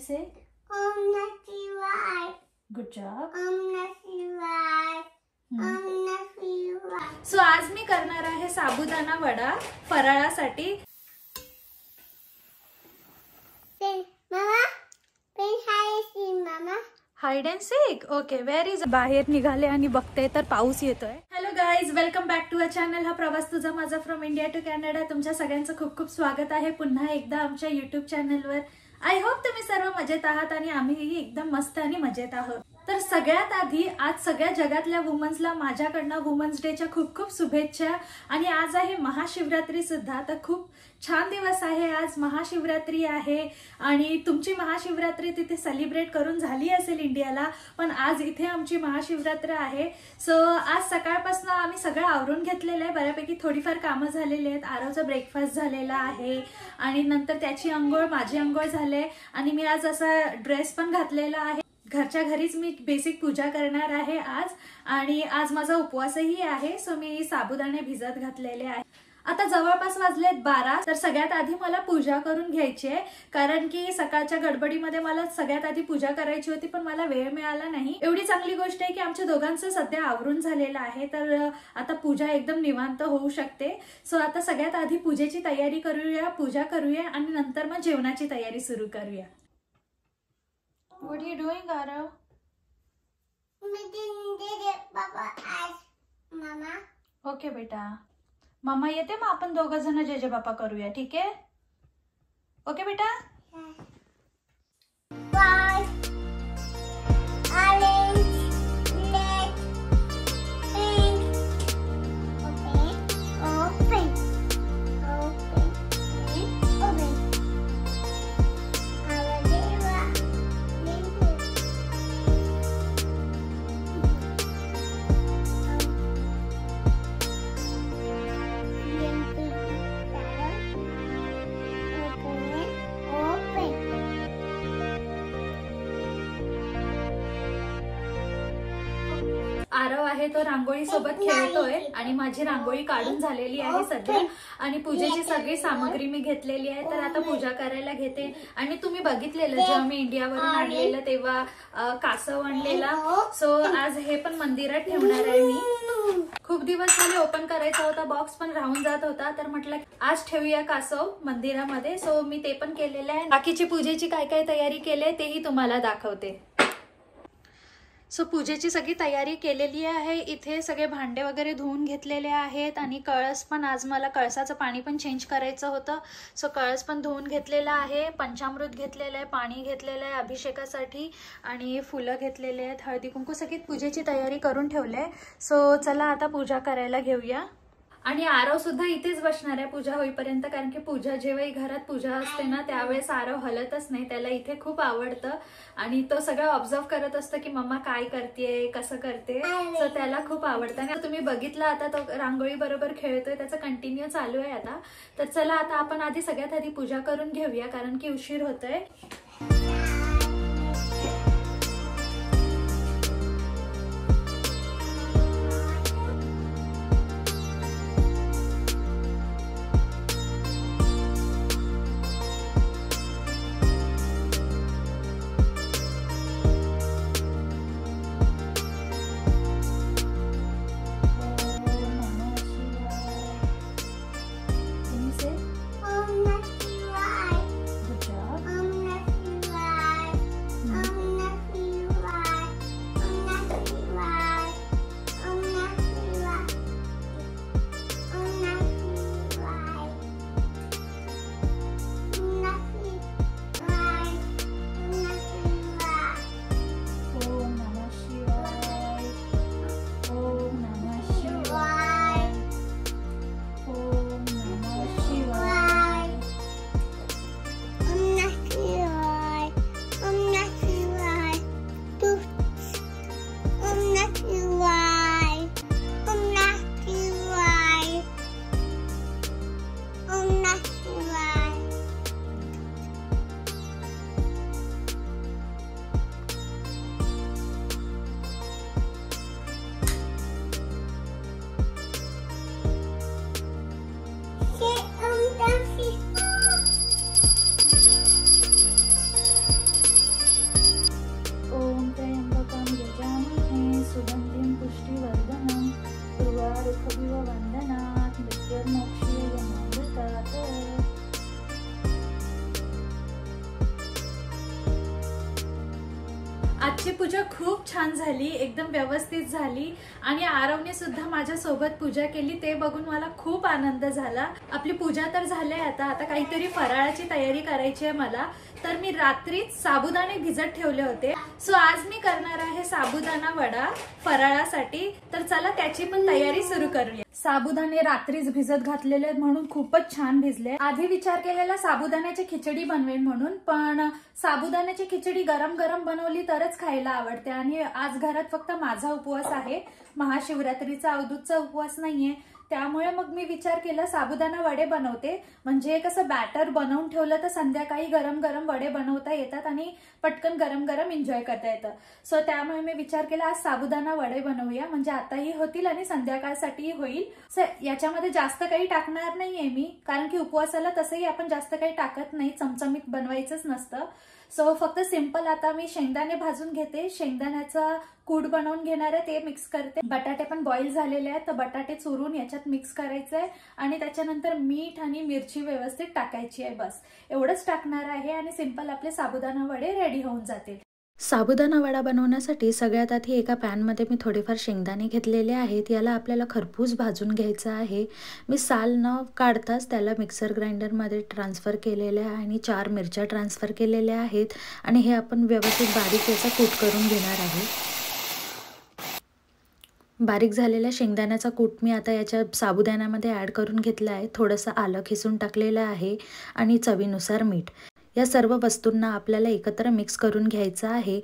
say? Om Namah Shivaya. Good job. Om Namah Shivaya. Om Namah Shivaya. So आज मी करणार आहे साबुदाणा वडा फराळासाठी. Mama, pen hi mama. Hide and seek. Okay, where is. बाहेर निघाले आणि बघते तर पाऊस येतोय. Hello guys, welcome back to a channel. हा प्रवास तुझा माझा फ्रॉम इंडिया टू कॅनडा. तुमच्या सगळ्यांचं खूप खूप स्वागत आहे पुन्हा एकदा आमच्या युट्यूब चॅनलवर. आय होप तुम्ही सर्व मजेत आहात आणि आम्हीही एकदम मस्त आणि मजेत आहोत. तर सगळ्यात आधी आज सगळ्या जगातल्या वुमन्सला माझ्याकडनं वुमन्स डेच्या खूप खूप शुभेच्छा. आणि आज आहे महाशिवरात्री सुद्धा, तर खूप छान दिवस आहे. आज महाशिवरात्री आहे आणि तुमची महाशिवरात्री तिथे सेलिब्रेट करून झाली असेल इंडियाला, पण आज इथे आमची महाशिवरात्र आहे. सो आज सकाळपासून आम्ही सगळं आवरून घेतलेलं आहे. बऱ्यापैकी थोडीफार कामं झालेली आहेत. आरवचा ब्रेकफास्ट झालेला आहे आणि नंतर त्याची अंघोळ, माझी अंघोळ झाले आणि मी आज असा ड्रेस पण घातलेला आहे. घरच्या घरीच मी बेसिक पूजा करणार आहे आज. आणि आज माझा उपवासही आहे. सो मी साबुदाणे भिजत घातलेले आहे. आता जवळपास वाजलेत 12. तर सगळ्यात आधी मला पूजा करून घ्यायची आहे, कारण की सकाळच्या गडबडीमध्ये मला सगळ्यात आधी पूजा करायची होती, पण मला वेळ मिळाला नाही. एवढी चांगली गोष्ट आहे की आमच्या दोघांचं सध्या आवरून झालेलं आहे, तर आता पूजा एकदम निवांत होऊ शकते. सो आता सगळ्यात आधी पूजेची तयारी करूया, पूजा करूया आणि नंतर मग जेवणाची तयारी सुरू करूया. What are you doing, Arav? Papa ask mama. Okay बेटा, मामा येते, मग आपण दोघं जण जेजे बापा करूया, ठीक आहे? ओके बेटा. Bye. Orange, red, pink. Open. Aarav आहे तो रांगोळी सोबत खेळतोय आणि माझी रांगोळी काढून झालेली आहे सध्या. आणि पूजेची सगळी सामग्री मी घेतलेली आहे, तर आता पूजा करायला घेते. आणि तुम्ही बघितलेलं जेव्हा मी इंडियावरून आणलेलं तेव्हा कासव आणलेला. सो आज हे पण मंदिरात ठेवणार आहे मी. खूप दिवस झाले ओपन करायचा होता बॉक्स, पण राहून जात होता, तर म्हटलं आज ठेवूया कासव मंदिरामध्ये. सो मी ते पण केलेलं आहे. बाकीची पूजेची काय काय तयारी केली तेही तुम्हाला दाखवते. सो पूजेची सगळी तयारी केलेली आहे. इथे सगळे भांडे वगैरे धुवून घेतलेले आहेत आणि कळस पण, आज मला कळसाचं पाणी पण चेंज करायचं होतं. सो कळस पण धुवून घेतलेला आहे. पंचामृत घेतलेलं आहे, पाणी घेतलेलं आहे अभिषेकासाठी आणि फुलं घेतलेले आहेत, हळदी कुंकू, सगळी पूजेची तयारी करून ठेवली आहे. सो चला आता पूजा करायला घेऊया. आणि आरव सुद्धा इथेच बसणार आहे पूजा होईपर्यंत, कारण की पूजा जेव्हाही घरात पूजा असते ना त्यावेळेस आरव हलतच नाही. त्याला इथे खूप आवडतं आणि तो सगळं ऑब्झर्व करत असतो की मम्मा काय करतेय, कसं करते. सो त्याला खूप आवडतं. आणि तुम्ही बघितलं आता तो रांगोळी बरोबर खेळतोय, त्याचं कंटिन्यू चालू आहे आता. तर चला आता आपण आधी सगळ्यात आधी पूजा करून घेऊया, कारण की उशीर होतोय. आजची पूजा खूप छान झाली, एकदम व्यवस्थित झाली आणि आरवने सुद्धा माझ्या सोबत पूजा केली, ते बघून मला खूप आनंद झाला। आपली पूजा तर झाली, आता काहीतरी फराळाची तयारी करायची आहे मला, तर मी रात्रीच साबुदाणे भिजत ठेवले होते। सो आज मी करणार आहे साबुदाणा वडा फराळासाठी, तर चला त्याची पण तयारी सुरू करूया। साबुदाणे रात्रीच भिजत घातलेले म्हणून खूपच छान भिजले। आधी विचार केलेला साबुदाण्याची खिचडी बनवेन म्हणून, पण साबुदाण्याची खिचडी गरम गरम बनवली तरच खायला आवडते आणि आज घरात फक्त माझा उपवास आहे, महाशिवरात्रीचा अवधूतचा उपवास नाहीये, त्यामुळे मग मी विचार केला साबुदाणा वडे बनवते, म्हणजे कसं बॅटर बनवून ठेवलं तर संध्याकाळी गरम गरम वडे बनवता येतात आणि पटकन गरम गरम एन्जॉय करता येतं। सो त्यामुळे मी विचार केला आज साबुदाणा वडे बनवूया, म्हणजे आताही होतील आणि संध्याकाळसाठीही होईल। याच्यामध्ये जास्त काही टाकणार नाहीये मी, कारण की उपवासाला तसंही आपण जास्त काही टाकत नाही, चमचमीत बनवायचंच नसतं। सो फक्त सिंपल आता मी शेंगदाणे भाजून घेते, शेंगदाण्याचा कूट बनवून घेणार आहे, ते मिक्स करते। बटाटे पण बॉईल झालेले आहेत, तर बटाटे चुरून याच्यात मिक्स करायचे आहे आणि त्याच्यानंतर मीठ आणि मिरची व्यवस्थित टाकायची आहे, बस एवढंच टाकणार आहे आणि सिंपल आपले साबुदाणा वडे रेडी होऊन जातील। साबुदाणा वडा बनवण्यासाठी सगळ्यात आधी एका पॅनमध्ये मी थोडेफार शेंगदाणे घेतलेले आहेत, याला आपल्याला खरपूस भाजून घ्यायचं आहे। मी साल न काढताच त्याला मिक्सर ग्राइंडरमध्ये ट्रान्सफर केलेले आहे आणि 4 मिरच्या ट्रान्सफर केलेल्या आहेत आणि हे आपण व्यवस्थित बारीक याचा कूट करून घेणार आहे। बारीक झालेल्या शेंगदाण्याचा कूट मी आता याच्या साबुदाण्यामध्ये ॲड करून घेतला आहे, थोडंसं आलं खिसून टाकलेलं आहे आणि चवीनुसार मीठ। या सर्व वस्तूंना आपल्याला एकत्र मिक्स करून घ्यायचं आहे।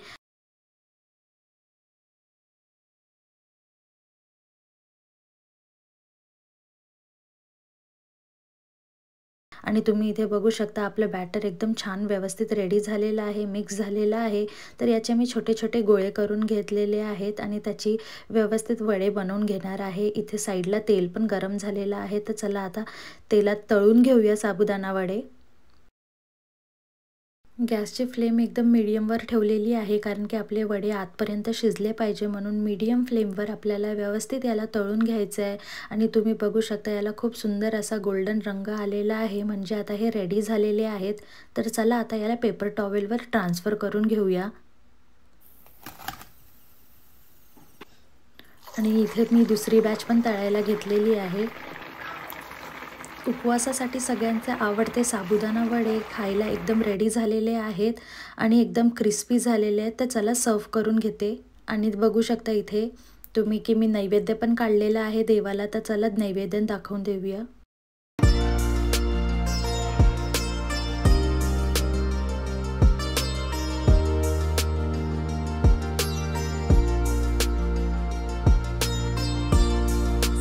आणि तुम्ही इथे बघू शकता आपलं बॅटर एकदम छान व्यवस्थित रेडी झालेलं आहे, मिक्स झालेलं आहे। तर याचे मी छोटे छोटे गोळे करून घेतलेले आहेत आणि त्याची व्यवस्थित वडे बनवून घेणार आहे। इथे साईडला तेल पण गरम झालेलं आहे, तर चला आता तेलात तळून घेऊया साबुदाणा वडे। गॅसची फ्लेम एकदम मीडियमवर ठेवलेली आहे, कारण की आपले वडे आतपर्यंत शिजले पाहिजे, म्हणून मीडियम फ्लेमवर आपल्याला व्यवस्थित याला तळून घ्यायचं आहे। आणि तुम्ही बघू शकता याला खूप सुंदर असा गोल्डन रंग आलेला आहे, म्हणजे आता हे रेडी झालेले आहेत। तर चला आता याला पेपर टॉवेलवर ट्रान्सफर करून घेऊया। आणि इथे मी दुसरी बॅच पण तळायला घेतलेली आहे। उपवासासाठी सगळ्यांचे आवडते साबुदाणा वडे खायला एकदम रेडी झालेले आहेत आणि एकदम क्रिस्पी झालेले आहेत। तर चला सर्व करून घेते आणि बघू शकता इथे तुम्ही की मी नैवेद्य पण काढलेला आहे देवाला, तर चला नैवेद्य दाखवून देऊया।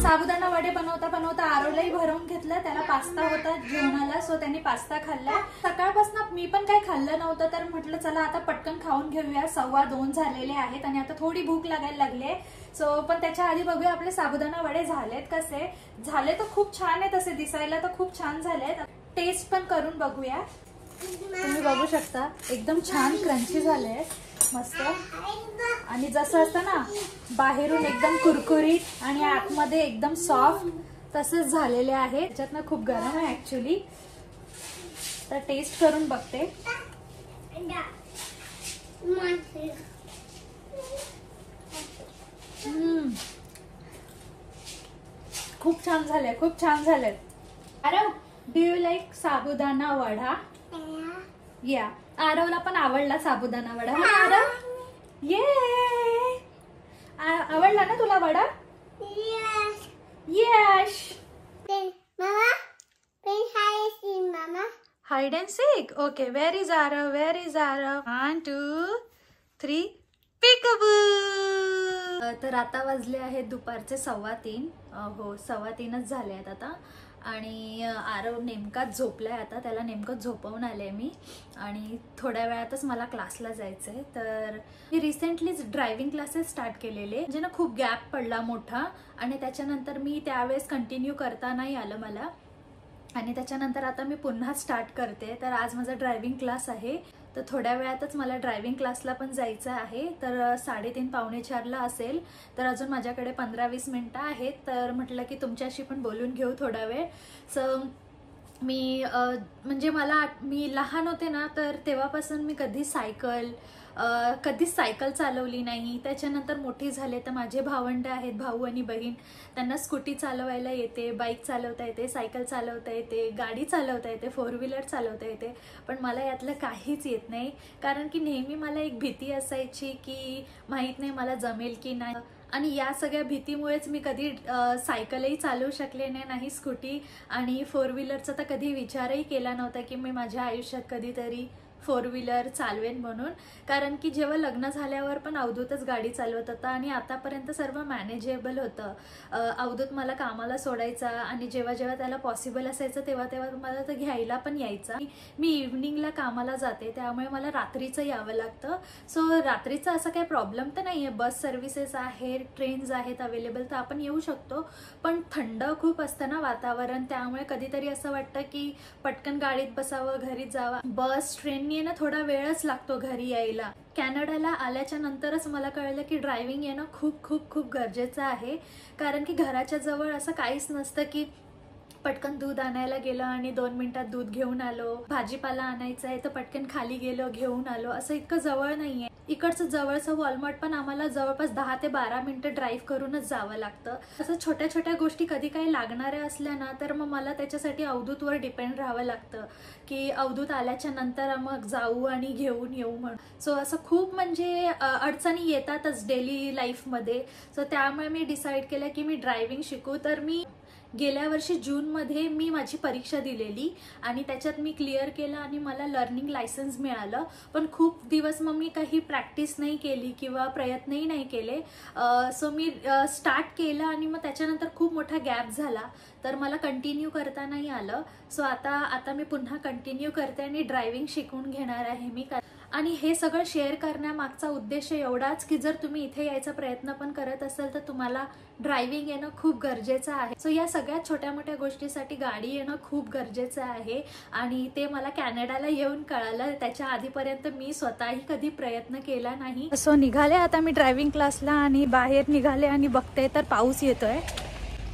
साबुदाणा वडे बनवता बनवता आरोलाही भरवून घेतलं, त्याला पास्ता होता जेवणाला, सो त्यांनी पास्ता खाल्ला। सकाळपासून मी पण काही खाल्लं नव्हतं, तर म्हटलं चला आता पटकन खाऊन घेऊया, 2:15 झालेले आहेत आणि आता थोडी भूक लागायला लागली। सो पण त्याच्या आधी बघूया आपले साबुदाणा वडे झालेत कसे झाले। तर खूप छान आहे, तसे दिसायला तर खूप छान झालेत, टेस्ट पण करून बघूया। तुम्ही बघू शकता एकदम छान क्रंची झाले, मस्त। आणि जसं असतं ना बाहेरून एकदम कुरकुरीत आणि आतमध्ये एकदम सॉफ्ट, तसंच झालेले आहे। त्याच्यातनं खूप गरम आहे ऍक्च्युली, तर टेस्ट करून बघते। खूप छान झाले, खूप छान झाले। Aarav, do you like sabudana vada? या आरवला पण आवडला साबुदाणा वडा। आरव, ये आवडला ना तुला vada? Yash hide and seek. Okay, where is Aarav, where is Aarav? 1 2 3 peekaboo. तर आता वाजले आहेत दुपारचे 3:15, हो 3:15च झाले आहेत आता। आणि आरव नेमकाच झोपलाय, आता त्याला नेमकं झोपवून आले मी आणि थोड्या वेळातच मला क्लासला जायचंय। तर मी रिसेंटलीच ड्रायव्हिंग क्लासेस स्टार्ट केलेले, म्हणजे ना खूप गॅप पडला मोठा आणि त्याच्यानंतर मी त्यावेळेस कंटिन्यू करता नाही आलं मला आणि त्याच्यानंतर आता मी पुन्हा स्टार्ट करते। तर आज माझा ड्रायव्हिंग क्लास आहे, तर थोड्या वेळातच मला ड्रायव्हिंग क्लासला पण जायचं आहे। तर 3:30 पावणे 4ला असेल, तर अजून माझ्याकडे 15-20 मिनिटं आहेत, तर म्हटलं की तुमच्याशी पण बोलून घेऊ थोडा वेळ। सो मी म्हणजे मी लहान होते ना, तर तेव्हापासून मी कधीच सायकल चालवली नाही. त्याच्यानंतर मोठी झाले तर माझे भावंड आहेत, भाऊ आणि बहीण, त्यांना स्कूटी चालवायला येते, बाईक चालवता येते, सायकल चालवता येते, गाडी चालवता येते, 4 व्हीलर चालवता येते. पण मला यातलं काहीच येत नाही, कारण की नेहमी मला एक भीती असायची की माहीत नाही मला जमेल की नाही. आणि या सगळ्या भीतीमुळेच मी कधी सायकलही चालवू शकले नाही, स्कूटी आणि 4 व्हीलरचा तर कधी विचारही केला नव्हता की मी माझ्या आयुष्यात कधीतरी 4 व्हीलर चालवेन म्हणून. कारण की जेव्हा लग्न झाल्यावर पण अवधूतच गाडी चालवत होता आणि आतापर्यंत सर्व मॅनेजेबल होतं. अवधूत मला कामाला सोडायचा आणि जेव्हा जेव्हा त्याला पॉसिबल असायचं तेव्हा तेव्हा मला तर घ्यायला पण यायचा. मी इव्हनिंगला कामाला जाते, त्यामुळे मला रात्रीचं यावं लागतं. सो रात्रीचा असा काही प्रॉब्लेम तर नाही आहे, बस सर्व्हिसेस आहे, ट्रेन्स आहेत अवेलेबल, तर आपण येऊ शकतो. पण थंड खूप असतं ना वातावरण, त्यामुळे कधीतरी असं वाटतं की पटकन गाडीत बसावं, घरी जावं. बस ट्रेनने ना थोडा वेळच लागतो घरी यायला. कॅनडाला आल्याच्या नंतरच मला कळलं की ड्रायव्हिंग येणं खूप खूप खूप गरजेचं आहे. कारण की घराच्या जवळ असं काहीच नसतं की पटकन दूध आणायला गेलो आणि 2 मिनिटात दूध घेऊन आलो, भाजीपाला आणायचा आहे तर पटकन खाली गेलो घेऊन आलो, असं इतकं जवळ नाहीये. इकडचं जवळचं वॉलमार्ट पण आम्हाला जवळपास 10 ते 12 मिनिटं ड्राईव्ह करूनच जावं लागतं. असं छोट्या छोट्या गोष्टी कधी काही लागणाऱ्या असल्या ना, तर मग मला त्याच्यासाठी अवधूतवर डिपेंड राहावं लागतं की अवधूत आल्याच्या नंतर मग जाऊ आणि घेऊन येऊ म्हणून. सो असं खूप म्हणजे अडचणी येतातच डेली लाईफमध्ये. सो त्यामुळे मी डिसाईड केलं की मी ड्रायव्हिंग शिकू. तर मी गेल्या वर्षी जूनमध्ये मी माझी परीक्षा दिलेली आणि त्याच्यात मी क्लिअर केलं आणि मला लर्निंग लायसन्स मिळालं. पण खूप दिवस मग मी काही प्रॅक्टिस नाही केली किंवा प्रयत्नही नाही केले. सो मी स्टार्ट केलं आणि मग त्याच्यानंतर खूप मोठा गॅप झाला, तर मला कंटिन्यू करता नाही आलं. सो आता मी पुन्हा कंटिन्यू करते आणि ड्रायव्हिंग शिकून घेणार आहे मी. आणि हे सगळं शेअर करण्यामागचा उद्देश एवढाच की जर तुम्ही इथे यायचा प्रयत्न पण करत असाल तर तुम्हाला ड्रायव्हिंग येणं खूप गरजेचं आहे. सो या सगळ्यात छोट्या मोठ्या गोष्टीसाठी गाडी येणं खूप गरजेचं आहे आणि ते मला कॅनडाला येऊन कळालं. त्याच्या आधीपर्यंत मी स्वतःही कधी प्रयत्न केला नाही. सो निघाले आता मी ड्रायव्हिंग क्लासला आणि बाहेर निघाले आणि बघते तर पाऊस येतोय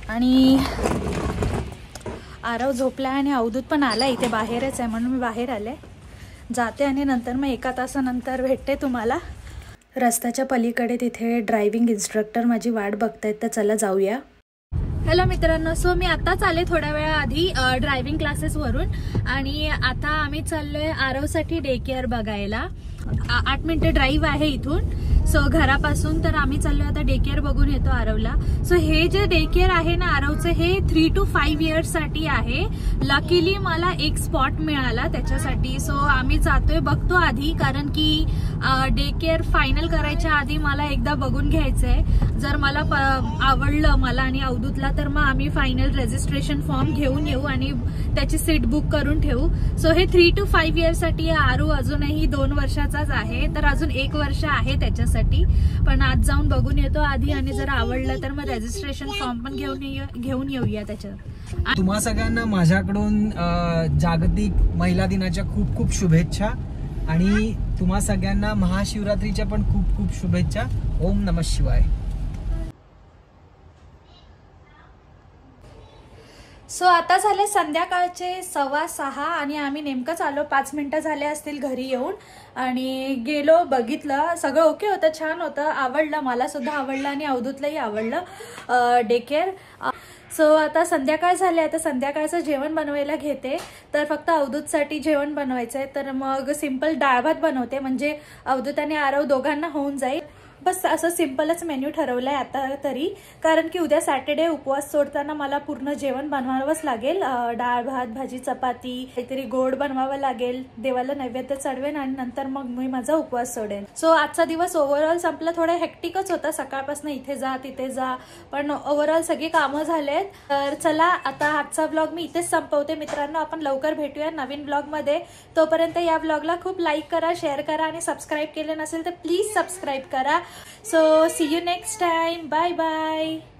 आणि आरव झोपला आणि अवधूत पण आला, इथे बाहेरच आहे म्हणून मी बाहेर आले. जाते आणि नंतर मग 1 तासानंतर भेटते तुम्हाला. रस्त्याच्या पलीकडे तिथे ड्रायव्हिंग इन्स्ट्रक्टर माझी वाट बघतायत, तर चला जाऊया. हॅलो मित्रांनो, सो मी आत्ताच आले थोड्या वेळा आधी ड्रायव्हिंग क्लासेसवरून आणि आता आम्ही चाललोय आरवसाठी डे केअर बघायला. 8 मिनिटं ड्राईव्ह आहे इथून, सो घरापासून. तर आम्ही चाललोय आता डे केअर बघून येतो आरवला. सो हे जे डे केअर आहे ना आरवचं, हे 3 to 5 years साठी आहे. लकीली मला एक स्पॉट मिळाला त्याच्यासाठी. सो आम्ही जातोय, बघतो आधी, कारण की डे केअर फायनल करायच्या आधी मला एकदा बघून घ्यायचंय. जर मला आवडलं मला आणि अवधूतला, तर मग आम्ही फायनल रजिस्ट्रेशन फॉर्म घेऊन येऊ आणि त्याची सीट बुक करून ठेवू. सो हे 3 to 5 years साठी. आरू अजूनही 2 वर्षाचाच आहे, तर अजून 1 वर्ष आहे त्याच्यासाठी. पण आज जाऊन बघून येतो आधी आणि जर आवडलं तर मग रजिस्ट्रेशन फॉर्म पण घेऊन येऊया त्याच्यात. तुम्हा सगळ्यांना माझ्याकडून जागतिक महिला दिनाच्या खूप खूप शुभेच्छा आणि तुम्हा सगळ्यांना महाशिवरात्रीच्या पण खूप खूप शुभेच्छा. ओम नमः शिवाय. सो आता झाले संध्याकाळचे 6:15 आणि आम्ही नेमकंच आलो. 5 मिनिटं झाले असतील घरी येऊन आणि गेलो, बघितलं, सगळं ओके होतं, छान होतं, आवडलं, मला सुद्धा आवडलं आणि अवधूतलाही आवडलं डे केअर. सो आता संध्याकाळ झाले, आता संध्याकाळचं जेवण बनवायला घेते. तर फक्त अवधूतसाठी जेवण बनवायचं आहे, तर मग सिंपल डाळ भात बनवते, म्हणजे अवधूत आणि आरव दोघांना होऊन जाईल. बस असं सिंपलच मेन्यू ठरवलाय आता तरी, कारण की उद्या सॅटर्डे उपवास सोडताना मला पूर्ण जेवण बनवावंच लागेल. डाळ भात, भाजी, चपाती, काहीतरी गोड बनवावं लागेल, देवाला नैवेद्य चढवेन आणि नंतर मग मी माझा उपवास सोडेन. सो आजचा दिवस ओव्हरऑल संपला. थोडा हेक्टिकच होता, सकाळपासून इथे जा तिथे जा, पण ओव्हरऑल सगळी कामं झालेत. तर चला आता आजचा व्लॉग मी इथेच संपवते. मित्रांनो, आपण लवकर भेटूया नवीन व्लॉग मध्ये. तोपर्यंत या व्लॉगला खूप लाईक करा, शेअर करा आणि सबस्क्राईब केले नसेल तर प्लीज सबस्क्राईब करा. So see you next time. Bye bye.